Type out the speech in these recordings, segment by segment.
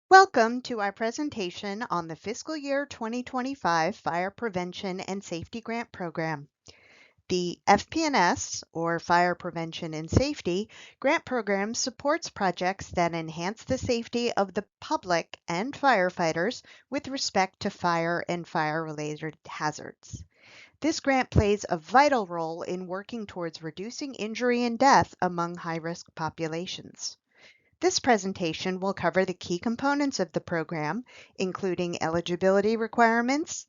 Welcome to our presentation on the fiscal year 2025 Fire Prevention and Safety Grant Program. The FP&S, or Fire Prevention and Safety, grant program supports projects that enhance the safety of the public and firefighters with respect to fire and fire-related hazards. This grant plays a vital role in working towards reducing injury and death among high-risk populations. This presentation will cover the key components of the program, including eligibility requirements,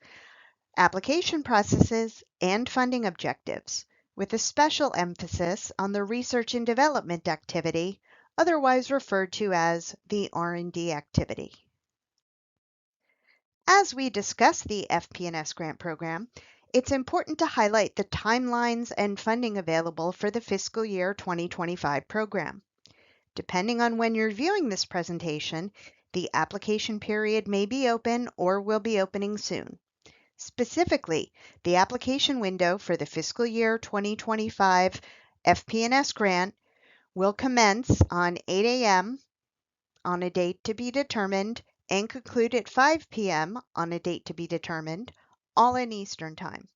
application processes, and funding objectives, with a special emphasis on the research and development activity, otherwise referred to as the R&D activity. As we discuss the FP&S grant program, it's important to highlight the timelines and funding available for the fiscal year 2025 program. Depending on when you're viewing this presentation, the application period may be open or will be opening soon. Specifically, the application window for the fiscal year 2025 FP&S grant will commence on 8 a.m. on a date to be determined and conclude at 5 p.m. on a date to be determined, all in Eastern Time.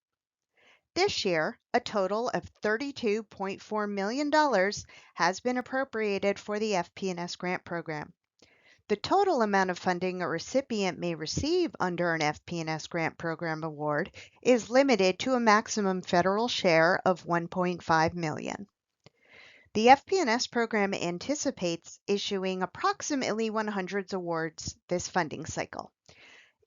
This year, a total of $32.4 million has been appropriated for the FP&S grant program. The total amount of funding a recipient may receive under an FP&S grant program award is limited to a maximum federal share of $1.5 million. The FP&S program anticipates issuing approximately 100 awards this funding cycle.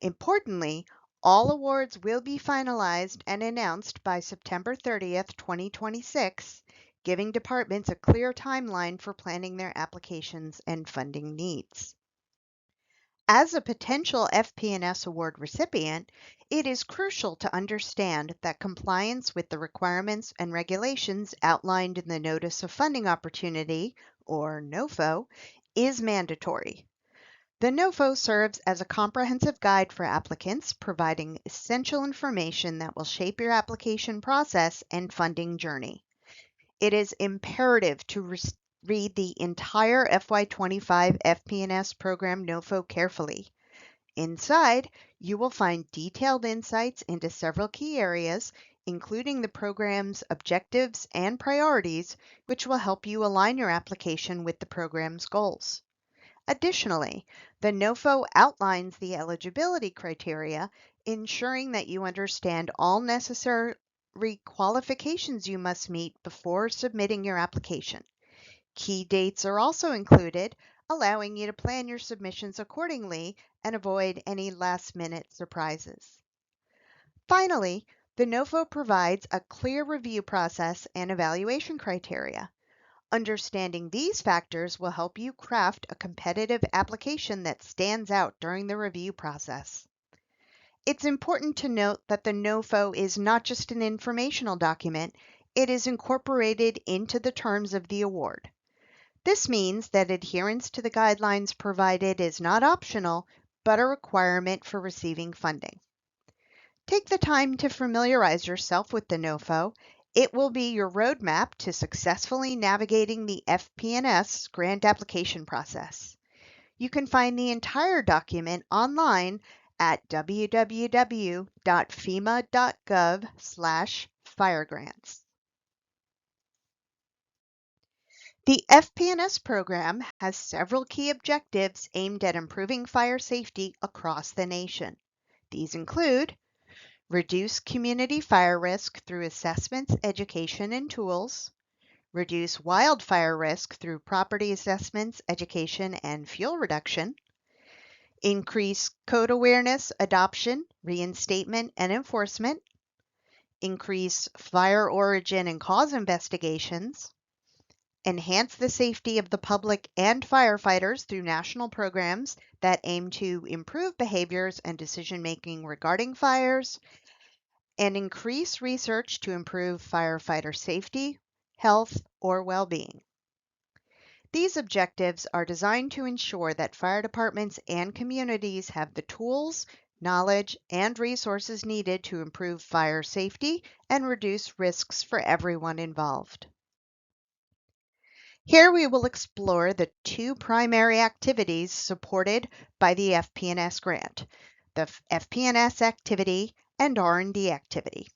Importantly, all awards will be finalized and announced by September 30th, 2026, giving departments a clear timeline for planning their applications and funding needs. As a potential FP&S award recipient, it is crucial to understand that compliance with the requirements and regulations outlined in the Notice of Funding Opportunity, or NOFO, is mandatory. The NOFO serves as a comprehensive guide for applicants, providing essential information that will shape your application process and funding journey. It is imperative to read the entire FY25 FP&S program NOFO carefully. Inside, you will find detailed insights into several key areas, including the program's objectives and priorities, which will help you align your application with the program's goals. Additionally, the NOFO outlines the eligibility criteria, ensuring that you understand all necessary qualifications you must meet before submitting your application. Key dates are also included, allowing you to plan your submissions accordingly and avoid any last-minute surprises. Finally, the NOFO provides a clear review process and evaluation criteria. Understanding these factors will help you craft a competitive application that stands out during the review process. It's important to note that the NOFO is not just an informational document, it is incorporated into the terms of the award. This means that adherence to the guidelines provided is not optional, but a requirement for receiving funding. Take the time to familiarize yourself with the NOFO. It will be your roadmap to successfully navigating the FP&S grant application process. You can find the entire document online at www.fema.gov/firegrants. The FP&S program has several key objectives aimed at improving fire safety across the nation. These include reduce community fire risk through assessments, education, and tools. Reduce wildfire risk through property assessments, education, and fuel reduction. Increase code awareness, adoption, reinstatement, and enforcement. Increase fire origin and cause investigations. Enhance the safety of the public and firefighters through national programs that aim to improve behaviors and decision-making regarding fires, and increase research to improve firefighter safety, health, or well-being. These objectives are designed to ensure that fire departments and communities have the tools, knowledge, and resources needed to improve fire safety and reduce risks for everyone involved. Here we will explore the two primary activities supported by the FP&S grant, the FP&S activity and R&D activity.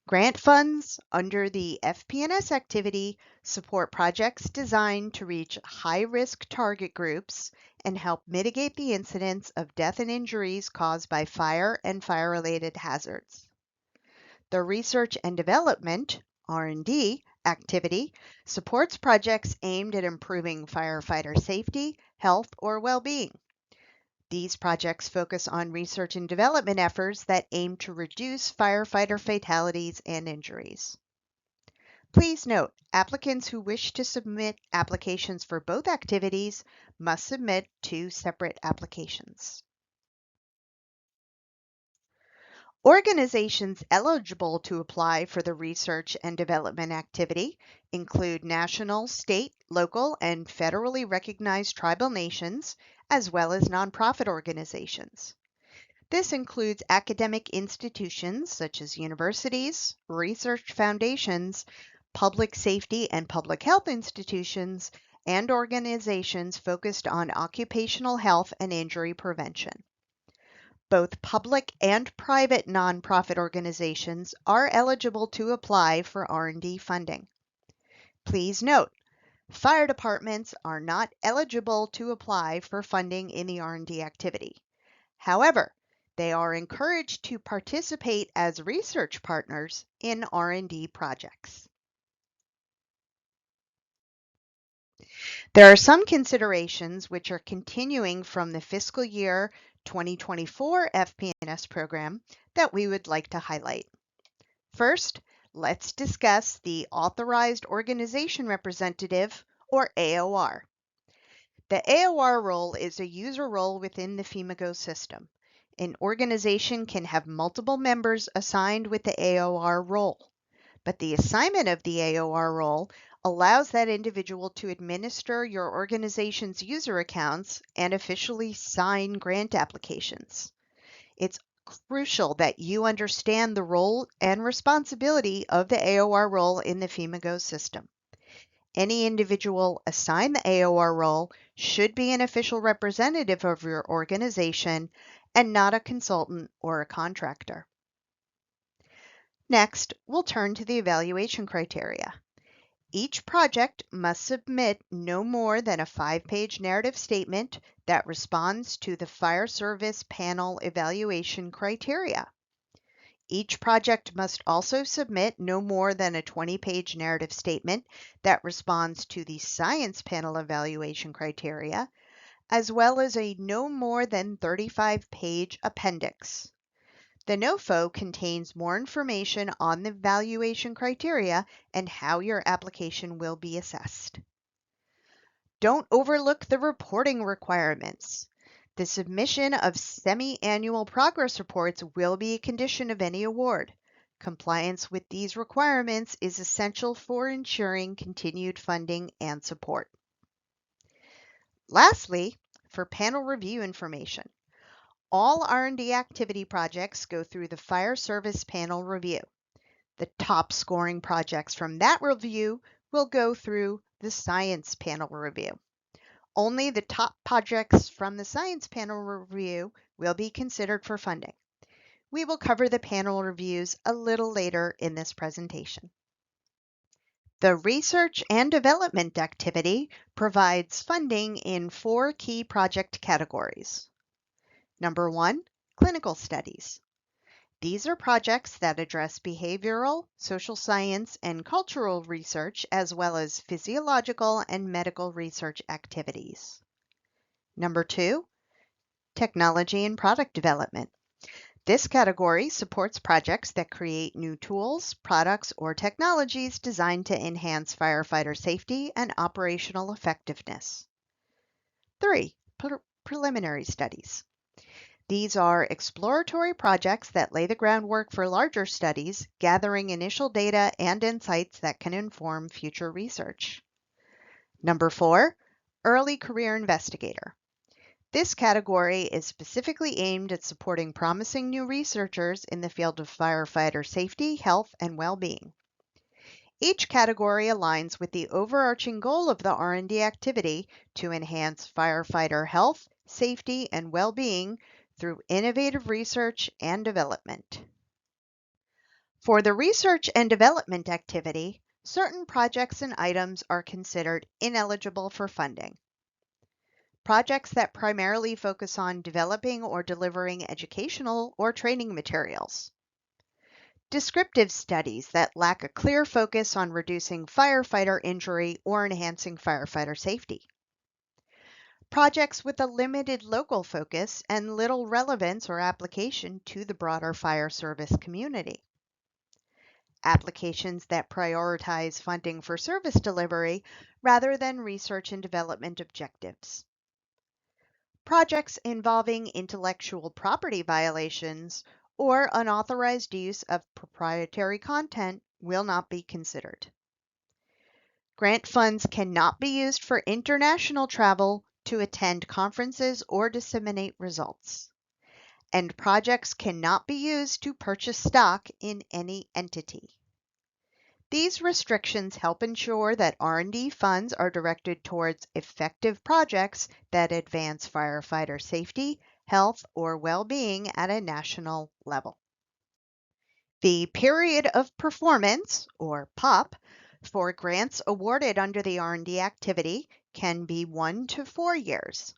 Grant funds under the FP&S activity support projects designed to reach high-risk target groups and help mitigate the incidence of death and injuries caused by fire and fire-related hazards. The Research and Development (R&D) activity supports projects aimed at improving firefighter safety, health, or well-being. These projects focus on research and development efforts that aim to reduce firefighter fatalities and injuries. Please note, applicants who wish to submit applications for both activities must submit two separate applications. Organizations eligible to apply for the research and development activity include national, state, local, and federally recognized tribal nations, as well as nonprofit organizations. This includes academic institutions such as universities, research foundations, public safety and public health institutions, and organizations focused on occupational health and injury prevention. Both public and private nonprofit organizations are eligible to apply for R&D funding. Please note, fire departments are not eligible to apply for funding in the R&D activity. However, they are encouraged to participate as research partners in R&D projects. There are some considerations which are continuing from the fiscal year 2024 FP&S program that we would like to highlight. First, let's discuss the Authorized Organization Representative, or AOR. The AOR role is a user role within the FEMA GO system. An organization can have multiple members assigned with the AOR role, but the assignment of the AOR role allows that individual to administer your organization's user accounts and officially sign grant applications. It's crucial that you understand the role and responsibility of the AOR role in the FEMA GO system. Any individual assigned the AOR role should be an official representative of your organization and not a consultant or a contractor. Next, we'll turn to the evaluation criteria. Each project must submit no more than a 5-page narrative statement that responds to the Fire Service Panel evaluation criteria. Each project must also submit no more than a 20-page narrative statement that responds to the Science Panel evaluation criteria, as well as a no more than 35-page appendix. The NOFO contains more information on the evaluation criteria and how your application will be assessed. Don't overlook the reporting requirements. The submission of semi-annual progress reports will be a condition of any award. Compliance with these requirements is essential for ensuring continued funding and support. Lastly, for panel review information, all R&D activity projects go through the Fire Service Panel review. The top scoring projects from that review will go through the Science Panel review. Only the top projects from the Science Panel review will be considered for funding. We will cover the panel reviews a little later in this presentation. The Research and Development activity provides funding in 4 key project categories. Number 1, clinical studies. These are projects that address behavioral, social science, and cultural research, as well as physiological and medical research activities. Number 2, technology and product development. This category supports projects that create new tools, products, or technologies designed to enhance firefighter safety and operational effectiveness. 3, preliminary studies. These are exploratory projects that lay the groundwork for larger studies, gathering initial data and insights that can inform future research. Number 4, early career investigator. This category is specifically aimed at supporting promising new researchers in the field of firefighter safety, health, and well-being. Each category aligns with the overarching goal of the R&D activity to enhance firefighter health, safety, and well-being through innovative research and development. For the research and development activity, certain projects and items are considered ineligible for funding. Projects that primarily focus on developing or delivering educational or training materials. Descriptive studies that lack a clear focus on reducing firefighter injury or enhancing firefighter safety. Projects with a limited local focus and little relevance or application to the broader fire service community. Applications that prioritize funding for service delivery rather than research and development objectives. Projects involving intellectual property violations or unauthorized use of proprietary content will not be considered. Grant funds cannot be used for international travel, to attend conferences, or disseminate results. And projects cannot be used to purchase stock in any entity. These restrictions help ensure that R&D funds are directed towards effective projects that advance firefighter safety, health, or well-being at a national level. The period of performance, or POP, for grants awarded under the R&D activity can be 1 to 4 years.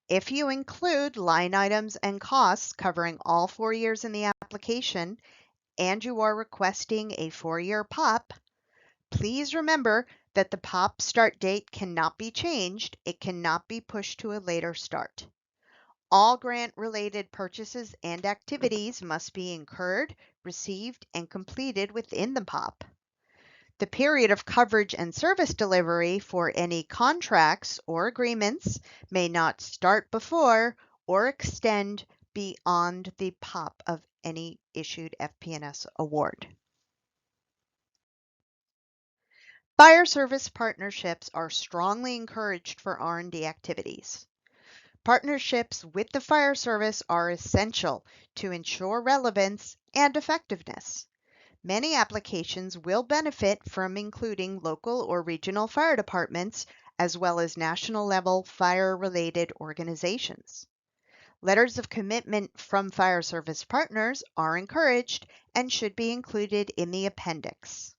If you include line items and costs covering all 4 years in the application, and you are requesting a 4-year POP, please remember that the POP start date cannot be changed. It cannot be pushed to a later start. All grant-related purchases and activities must be incurred, received, and completed within the POP. The period of coverage and service delivery for any contracts or agreements may not start before or extend beyond the POP of any issued FP&S award. Fire service partnerships are strongly encouraged for R&D activities. Partnerships with the fire service are essential to ensure relevance and effectiveness. Many applications will benefit from including local or regional fire departments, as well as national-level fire-related organizations. Letters of commitment from fire service partners are encouraged and should be included in the appendix.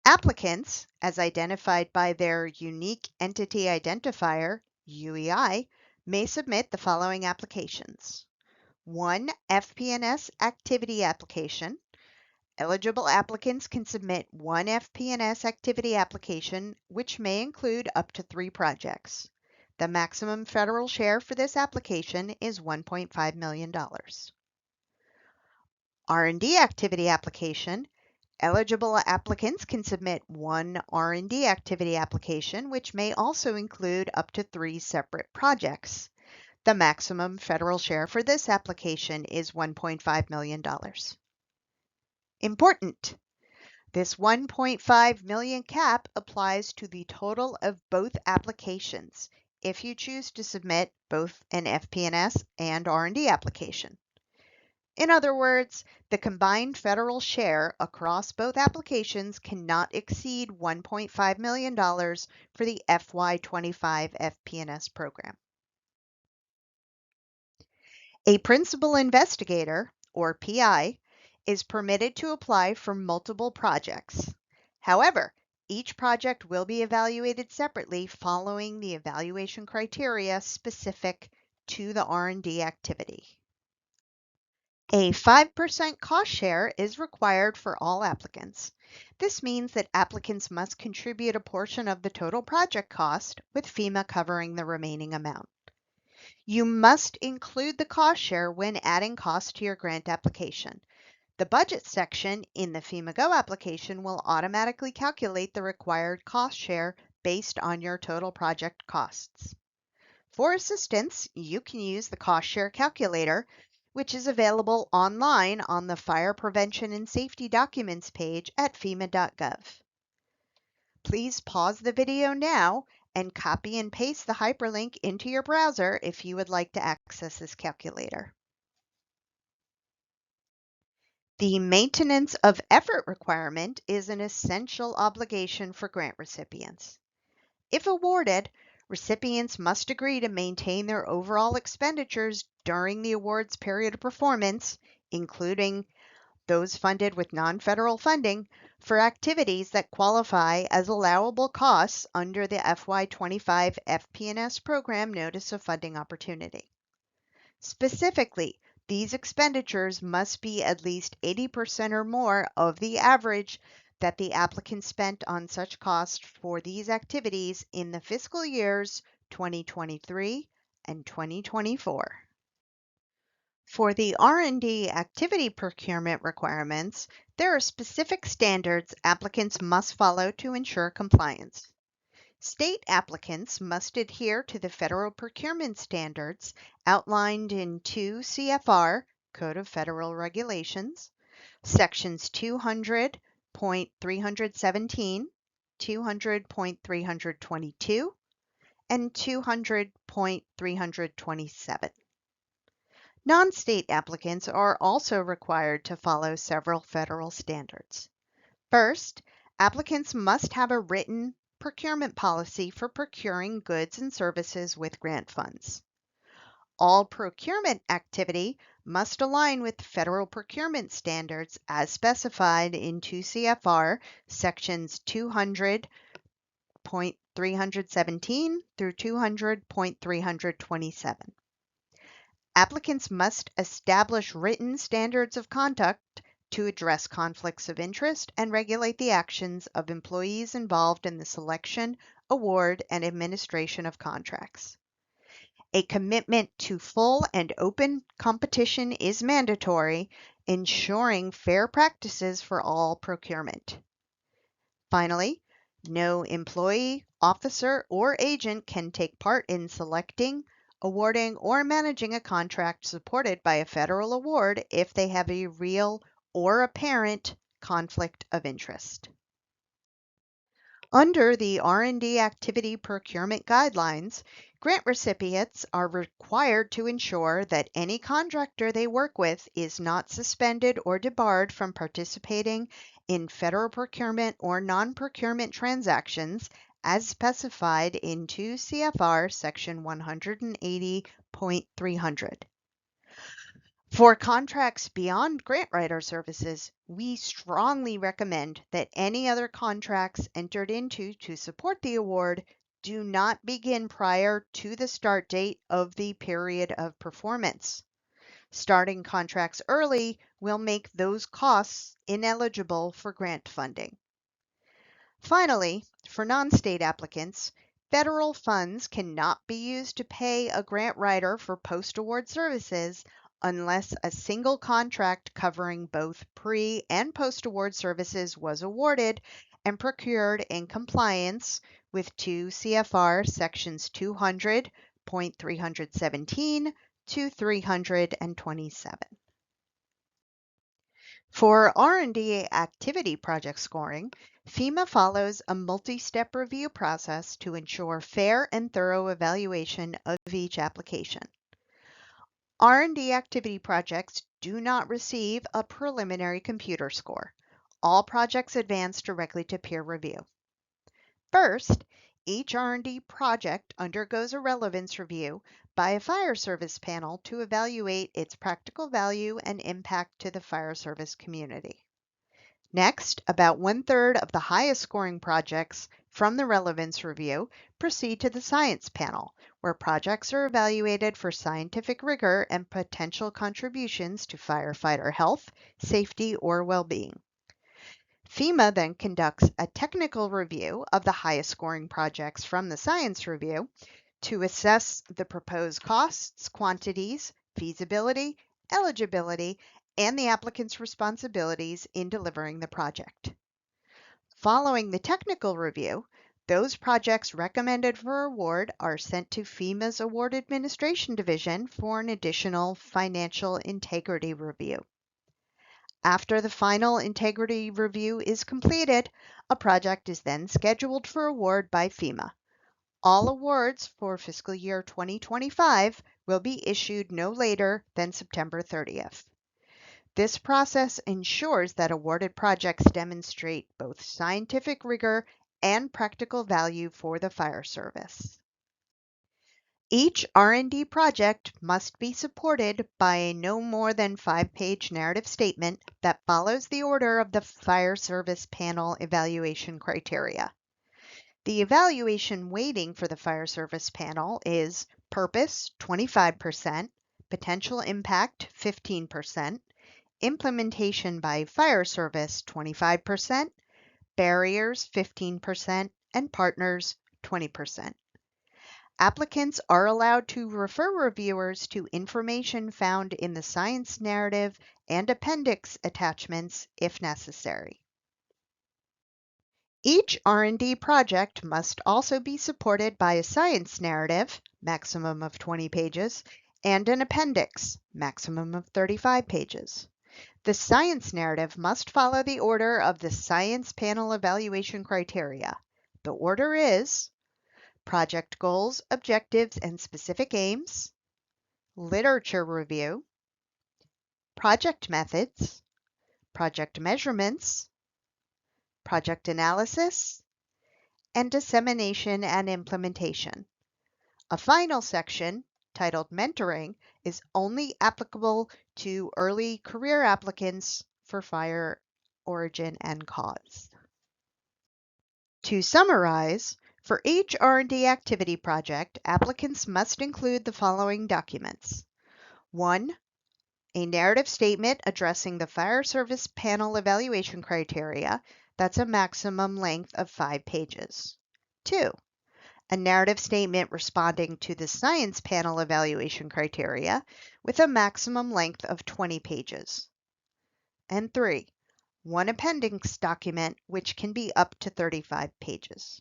Applicants, as identified by their Unique Entity Identifier, UEI, may submit the following applications. 1 FP&S activity application. Eligible applicants can submit 1 FP&S activity application, which may include up to 3 projects. The maximum federal share for this application is $1.5 million. R&D activity application. Eligible applicants can submit 1 R&D activity application, which may also include up to 3 separate projects. The maximum federal share for this application is $1.5 million. Important! This $1.5 million cap applies to the total of both applications if you choose to submit both an FP&S and R&D application. In other words, the combined federal share across both applications cannot exceed $1.5 million for the FY25 FP&S program. A principal investigator, or PI, is permitted to apply for multiple projects. However, each project will be evaluated separately following the evaluation criteria specific to the R&D activity. A 5% cost share is required for all applicants. This means that applicants must contribute a portion of the total project cost, with FEMA covering the remaining amount. You must include the cost share when adding costs to your grant application. The budget section in the FEMA GO application will automatically calculate the required cost share based on your total project costs. For assistance, you can use the cost share calculator, which is available online on the Fire Prevention and Safety Documents page at FEMA.gov. Please pause the video now and copy and paste the hyperlink into your browser if you would like to access this calculator. The maintenance of effort requirement is an essential obligation for grant recipients. If awarded, recipients must agree to maintain their overall expenditures during the award's period of performance, including those funded with non-federal funding, for activities that qualify as allowable costs under the FY25 FP&S program Notice of Funding Opportunity. Specifically, these expenditures must be at least 80% or more of the average that the applicant spent on such costs for these activities in the fiscal years 2023 and 2024. For the R&D activity procurement requirements, there are specific standards applicants must follow to ensure compliance. State applicants must adhere to the federal procurement standards outlined in 2 CFR, Code of Federal Regulations, sections 200.317, 200.322, and 200.327. Non-state applicants are also required to follow several federal standards. First, applicants must have a written procurement policy for procuring goods and services with grant funds. All procurement activity must align with federal procurement standards as specified in 2 CFR sections 200.317 through 200.327. Applicants must establish written standards of conduct to address conflicts of interest and regulate the actions of employees involved in the selection, award, and administration of contracts. A commitment to full and open competition is mandatory, ensuring fair practices for all procurement. Finally, no employee, officer, or agent can take part in selecting, awarding, or managing a contract supported by a federal award if they have a real or apparent conflict of interest. Under the R&D activity procurement guidelines, grant recipients are required to ensure that any contractor they work with is not suspended or debarred from participating in federal procurement or non-procurement transactions as specified in 2 CFR section 180.300. For contracts beyond grant writer services, we strongly recommend that any other contracts entered into to support the award do not begin prior to the start date of the period of performance. Starting contracts early will make those costs ineligible for grant funding. Finally, for non-state applicants, federal funds cannot be used to pay a grant writer for post-award services unless a single contract covering both pre- and post-award services was awarded and procured in compliance with 2 CFR sections 200.317 to 327. For R&D activity project scoring, FEMA follows a multi-step review process to ensure fair and thorough evaluation of each application. R&D activity projects do not receive a preliminary computer score. All projects advance directly to peer review. First, each R&D project undergoes a relevance review by a fire service panel to evaluate its practical value and impact to the fire service community. Next, about 1/3 of the highest scoring projects from the relevance review proceed to the science panel, where projects are evaluated for scientific rigor and potential contributions to firefighter health, safety, or well-being. FEMA then conducts a technical review of the highest scoring projects from the science review to assess the proposed costs, quantities, feasibility, eligibility, and the applicant's responsibilities in delivering the project. Following the technical review, those projects recommended for award are sent to FEMA's Award Administration Division for an additional financial integrity review. After the final integrity review is completed, a project is then scheduled for award by FEMA. All awards for fiscal year 2025 will be issued no later than September 30th. This process ensures that awarded projects demonstrate both scientific rigor and practical value for the fire service. Each R&D project must be supported by a no more than 5-page narrative statement that follows the order of the fire service panel evaluation criteria. The evaluation weighting for the fire service panel is purpose 25%, potential impact 15%, implementation by fire service 25%, barriers 15%, and partners 20%. Applicants are allowed to refer reviewers to information found in the science narrative and appendix attachments if necessary. Each R&D project must also be supported by a science narrative, maximum of 20 pages, and an appendix, maximum of 35 pages. The science narrative must follow the order of the science panel evaluation criteria. The order is project goals, objectives, and specific aims, literature review, project methods, project measurements, project analysis, and dissemination and implementation. A final section, titled Mentoring, is only applicable to early career applicants for fire origin and cause. To summarize, for each R&D activity project, applicants must include the following documents. 1. A narrative statement addressing the fire service panel evaluation criteria. That's a maximum length of 5 pages. 2. A narrative statement responding to the science panel evaluation criteria with a maximum length of 20 pages. And 3. One appendix document which can be up to 35 pages.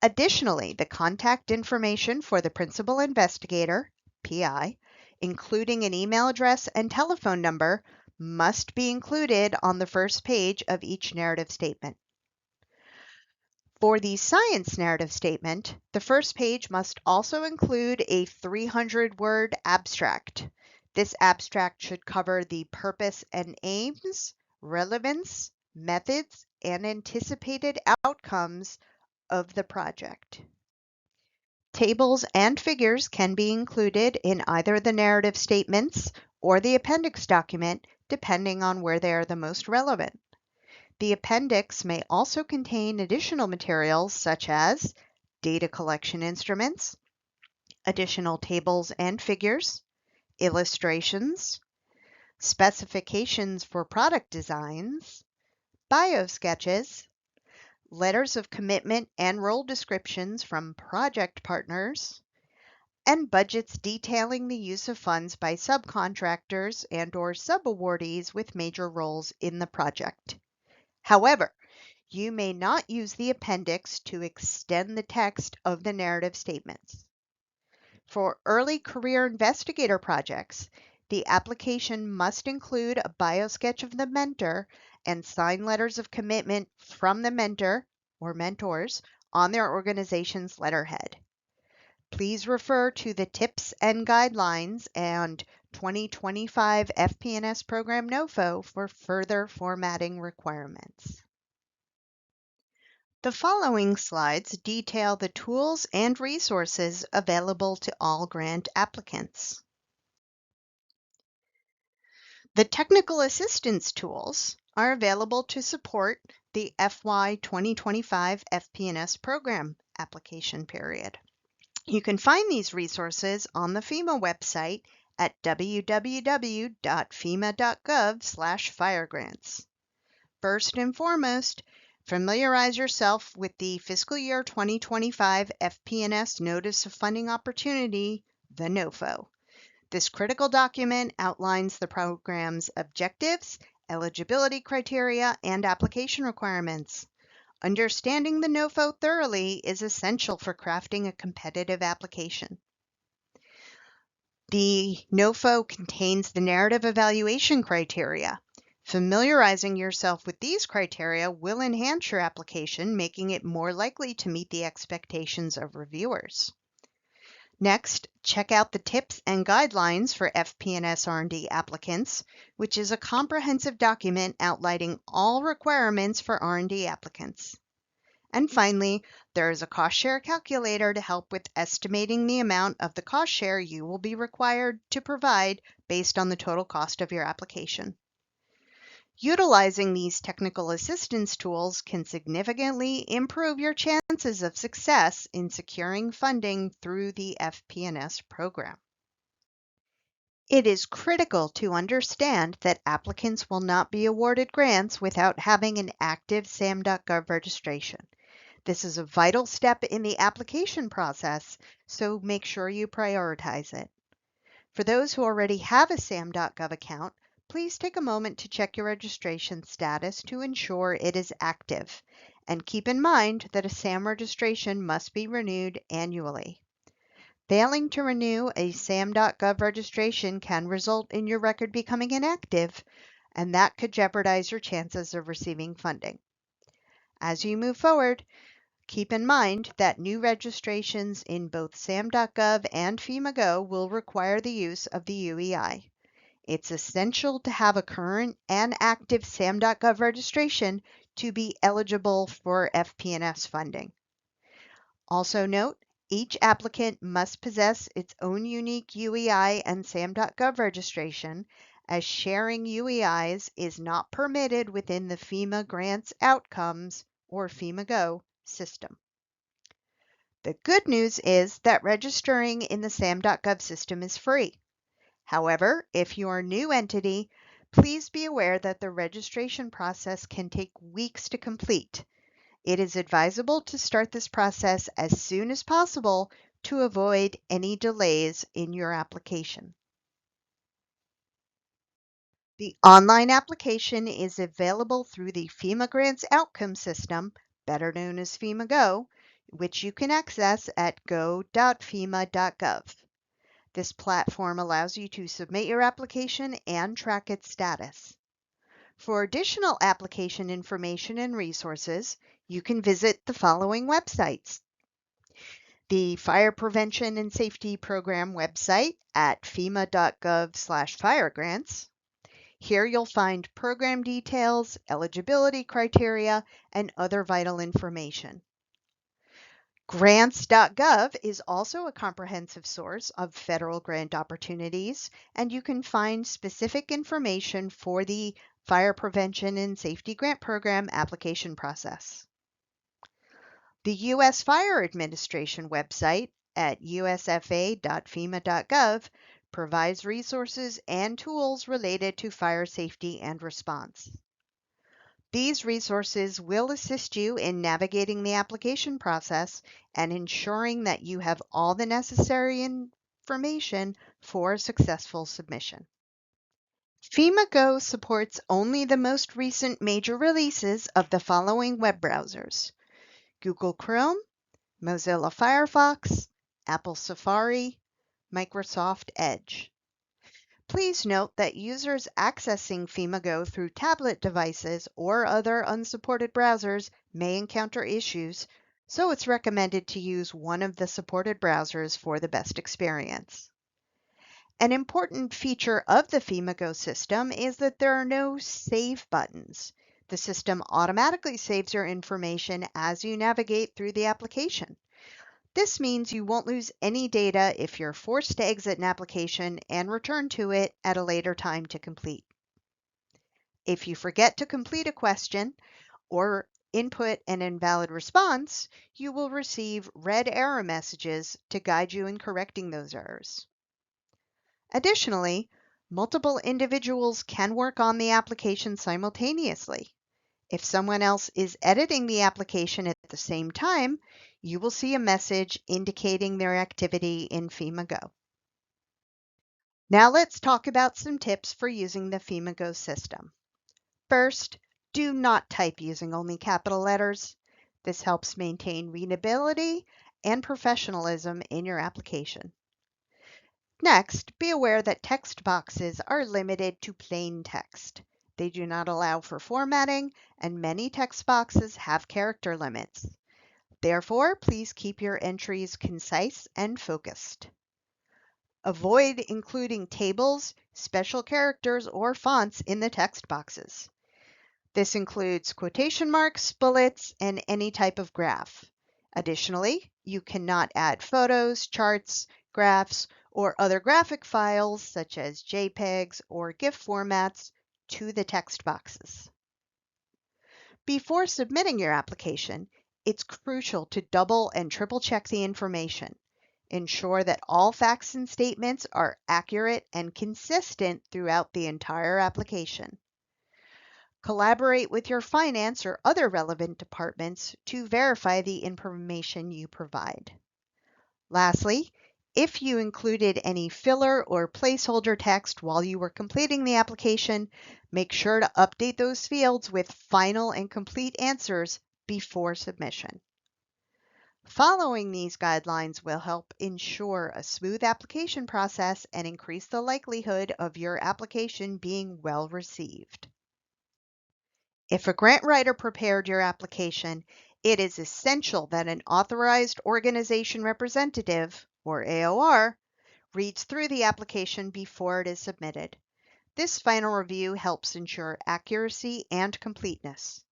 Additionally, the contact information for the principal investigator, PI, including an email address and telephone number, must be included on the first page of each narrative statement. For the science narrative statement, the first page must also include a 300-word abstract. This abstract should cover the purpose and aims, relevance, methods, and anticipated outcomes of the project. Tables and figures can be included in either the narrative statements or the appendix document, depending on where they are the most relevant. The appendix may also contain additional materials such as data collection instruments, additional tables and figures, illustrations, specifications for product designs, biosketches, letters of commitment and role descriptions from project partners, and budgets detailing the use of funds by subcontractors and/or subawardees with major roles in the project. However, you may not use the appendix to extend the text of the narrative statements. For early career investigator projects, the application must include a biosketch of the mentor and signed letters of commitment from the mentor or mentors on their organization's letterhead. Please refer to the Tips and Guidelines and 2025 FP&S Program NOFO for further formatting requirements. The following slides detail the tools and resources available to all grant applicants. The technical assistance tools are available to support the FY25 FP&S program application period. You can find these resources on the FEMA website at www.fema.gov/firegrants. First and foremost, familiarize yourself with the fiscal year 2025 FP&S Notice of Funding Opportunity, the NOFO. This critical document outlines the program's objectives, eligibility criteria, and application requirements. Understanding the NOFO thoroughly is essential for crafting a competitive application. The NOFO contains the narrative evaluation criteria. Familiarizing yourself with these criteria will enhance your application, making it more likely to meet the expectations of reviewers. Next, check out the Tips and Guidelines for FP&S R&D applicants, which is a comprehensive document outlining all requirements for R&D applicants. And finally, there is a cost share calculator to help with estimating the amount of the cost share you will be required to provide based on the total cost of your application. Utilizing these technical assistance tools can significantly improve your chances of success in securing funding through the FP&S program. It is critical to understand that applicants will not be awarded grants without having an active SAM.gov registration. This is a vital step in the application process, so make sure you prioritize it. For those who already have a SAM.gov account, please take a moment to check your registration status to ensure it is active. And keep in mind that a SAM registration must be renewed annually. Failing to renew a SAM.gov registration can result in your record becoming inactive, and that could jeopardize your chances of receiving funding. As you move forward, keep in mind that new registrations in both SAM.gov and FEMA GO will require the use of the UEI. It's essential to have a current and active SAM.gov registration to be eligible for FP&S funding. Also note, each applicant must possess its own unique UEI and SAM.gov registration, as sharing UEIs is not permitted within the FEMA Grants Outcomes or FEMA GO system. The good news is that registering in the SAM.gov system is free. However, if you are a new entity, please be aware that the registration process can take weeks to complete. It is advisable to start this process as soon as possible to avoid any delays in your application. The online application is available through the FEMA Grants Outcome System, better known as FEMA GO, which you can access at go.fema.gov. This platform allows you to submit your application and track its status. For additional application information and resources, you can visit the following websites. The Fire Prevention and Safety Program website at fema.gov/firegrants. Here you'll find program details, eligibility criteria, and other vital information. Grants.gov is also a comprehensive source of federal grant opportunities, and you can find specific information for the Fire Prevention and Safety Grant Program application process. The U.S. Fire Administration website at usfa.fema.gov provides resources and tools related to fire safety and response. These resources will assist you in navigating the application process and ensuring that you have all the necessary information for a successful submission. FEMA GO supports only the most recent major releases of the following web browsers: Google Chrome, Mozilla Firefox, Apple Safari, Microsoft Edge. Please note that users accessing FEMA GO through tablet devices or other unsupported browsers may encounter issues, so it's recommended to use one of the supported browsers for the best experience. An important feature of the FEMA GO system is that there are no save buttons. The system automatically saves your information as you navigate through the application. This means you won't lose any data if you're forced to exit an application and return to it at a later time to complete. If you forget to complete a question or input an invalid response, you will receive red error messages to guide you in correcting those errors. Additionally, multiple individuals can work on the application simultaneously. If someone else is editing the application at the same time, you will see a message indicating their activity in FEMA GO. Now let's talk about some tips for using the FEMA GO system. First, do not type using only capital letters. This helps maintain readability and professionalism in your application. Next, be aware that text boxes are limited to plain text. They do not allow for formatting, and many text boxes have character limits. Therefore, please keep your entries concise and focused. Avoid including tables, special characters, or fonts in the text boxes. This includes quotation marks, bullets, and any type of graph. Additionally, you cannot add photos, charts, graphs, or other graphic files such as JPEGs or GIF formats to the text boxes. Before submitting your application, it's crucial to double and triple check the information. Ensure that all facts and statements are accurate and consistent throughout the entire application. Collaborate with your finance or other relevant departments to verify the information you provide. Lastly, if you included any filler or placeholder text while you were completing the application, make sure to update those fields with final and complete answers before submission. Following these guidelines will help ensure a smooth application process and increase the likelihood of your application being well received. If a grant writer prepared your application, it is essential that an authorized organization representative, or AOR, reads through the application before it is submitted. This final review helps ensure accuracy and completeness.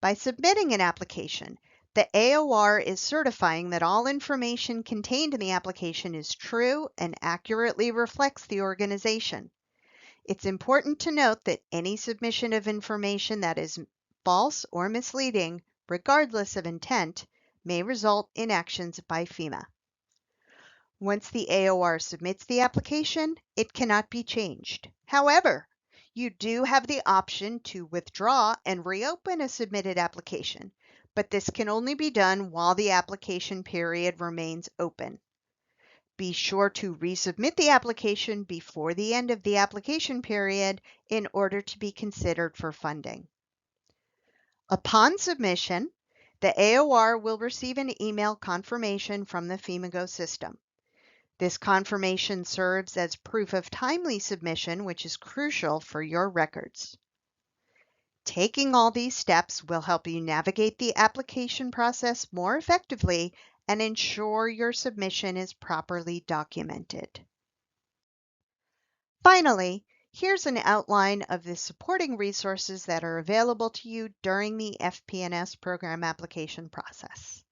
By submitting an application, the AOR is certifying that all information contained in the application is true and accurately reflects the organization. It's important to note that any submission of information that is false or misleading, regardless of intent, may result in actions by FEMA. Once the AOR submits the application, it cannot be changed. However, you do have the option to withdraw and reopen a submitted application, but this can only be done while the application period remains open. Be sure to resubmit the application before the end of the application period in order to be considered for funding. Upon submission, the AOR will receive an email confirmation from the FEMA GO system. This confirmation serves as proof of timely submission, which is crucial for your records. Taking all these steps will help you navigate the application process more effectively and ensure your submission is properly documented. Finally, here's an outline of the supporting resources that are available to you during the FP&S program application process.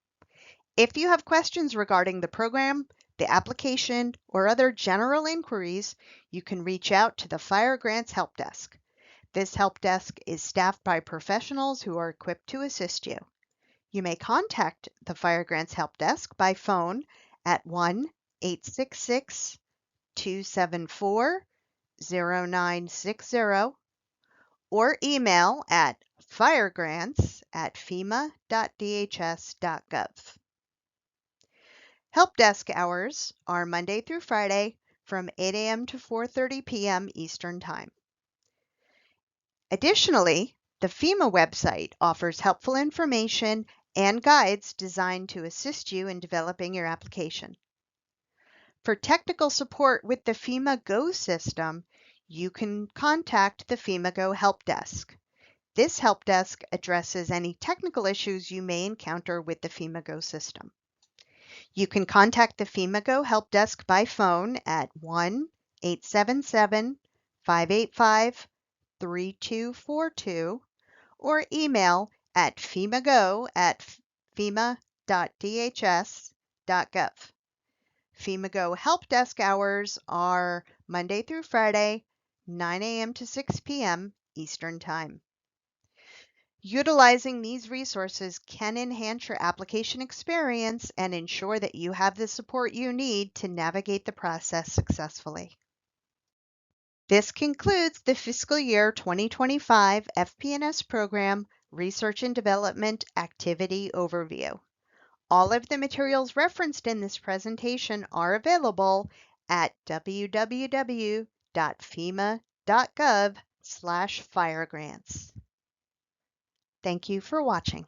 If you have questions regarding the program, the application, or other general inquiries, you can reach out to the Fire Grants Help Desk. This help desk is staffed by professionals who are equipped to assist you. You may contact the Fire Grants Help Desk by phone at 1-866-274-0960 or email at firegrants@fema.dhs.gov. Help desk hours are Monday through Friday from 8 a.m. to 4:30 p.m. Eastern Time. Additionally, the FEMA website offers helpful information and guides designed to assist you in developing your application. For technical support with the FEMA GO system, you can contact the FEMA GO Help Desk. This help desk addresses any technical issues you may encounter with the FEMA GO system. You can contact the FEMA GO Help Desk by phone at 1-877-585-3242 or email at femago@fema.dhs.gov. FEMA GO Help Desk hours are Monday through Friday, 9 a.m. to 6 p.m. Eastern Time. Utilizing these resources can enhance your application experience and ensure that you have the support you need to navigate the process successfully. This concludes the fiscal year 2025 FP&S program Research and Development Activity Overview. All of the materials referenced in this presentation are available at www.fema.gov/firegrants. Thank you for watching.